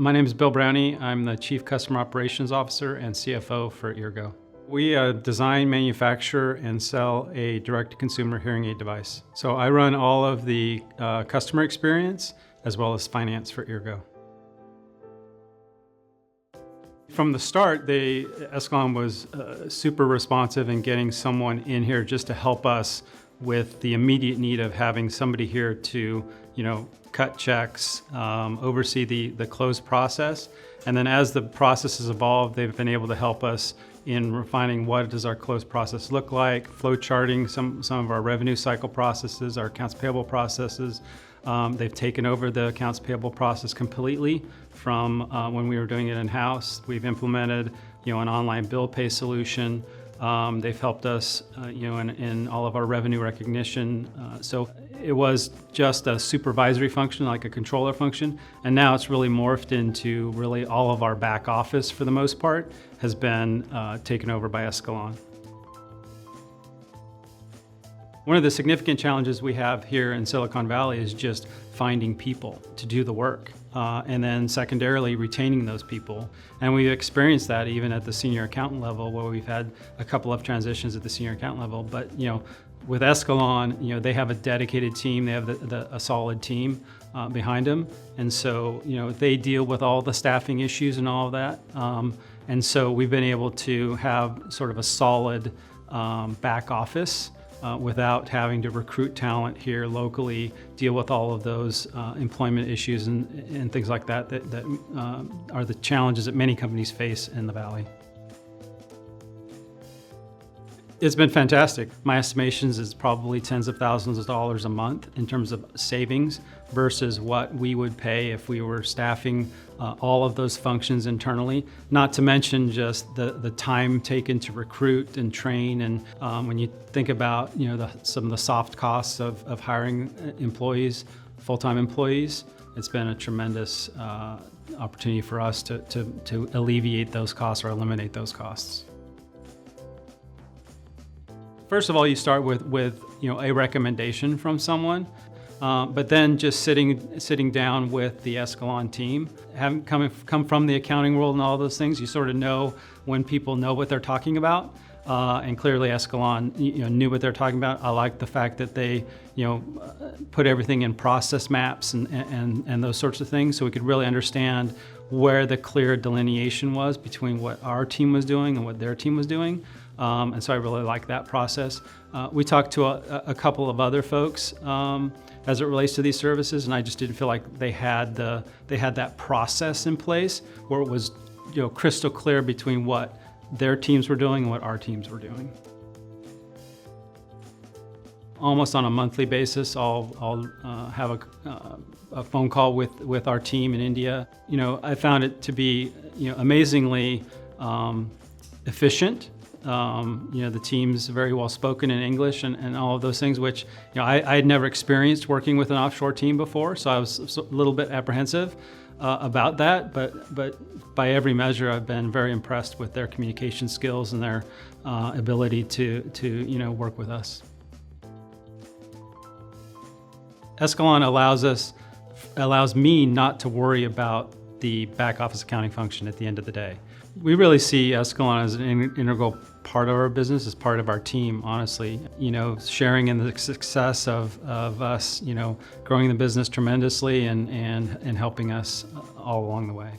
My name is Bill Brownie. I'm the Chief Customer Operations Officer and CFO for Eargo. We design, manufacture, and sell a direct-to-consumer hearing aid device. So I run all of the customer experience as well as finance for Eargo. From the start, Escalon was super responsive in getting someone in here just to help us with the immediate need of having somebody here to, cut checks, oversee the close process. And then as the process has evolved, they've been able to help us in refining what does our close process look like, flow charting some of our revenue cycle processes, our accounts payable processes. They've taken over the accounts payable process completely from when we were doing it in-house. We've implemented, an online bill pay solution. They've helped us, in all of our revenue recognition. So it was just a supervisory function, like a controller function, and now it's really morphed into really all of our back office, for the most part, has been taken over by Escalon. One of the significant challenges we have here in Silicon Valley is just finding people to do the work, and then secondarily retaining those people. And we've experienced that even at the senior accountant level, where we've had a couple of transitions at the senior accountant level. But with Escalon, they have a dedicated team, they have a solid team behind them, and so they deal with all the staffing issues and all of that. And so we've been able to have sort of a solid back office. Without having to recruit talent here locally, deal with all of those employment issues and things like that are the challenges that many companies face in the Valley. It's been fantastic. My estimations is probably tens of thousands of dollars a month in terms of savings versus what we would pay if we were staffing all of those functions internally. Not to mention just the time taken to recruit and train. And when you think about some of the soft costs of hiring employees, full-time employees, it's been a tremendous opportunity for us to alleviate those costs or eliminate those costs. First of all, you start with a recommendation from someone, but then just sitting down with the Escalon team, having come from the accounting world and all those things, you sort of know when people know what they're talking about, and clearly Escalon knew what they're talking about. I like the fact that they put everything in process maps and those sorts of things, so we could really understand where the clear delineation was between what our team was doing and what their team was doing. And so I really like that process. We talked to a couple of other folks as it relates to these services, and I just didn't feel like they had that process in place where it was crystal clear between what their teams were doing and what our teams were doing. Almost on a monthly basis, I'll have a phone call with our team in India. I found it to be amazingly efficient. The team's very well spoken in English and all of those things, which I had never experienced working with an offshore team before, so I was a little bit apprehensive about that. But by every measure, I've been very impressed with their communication skills and their ability to work with us. Escalon allows me not to worry about the back office accounting function at the end of the day. We really see Escalon as an integral part of our business, as part of our team, honestly. Sharing in the success of us, growing the business tremendously and helping us all along the way.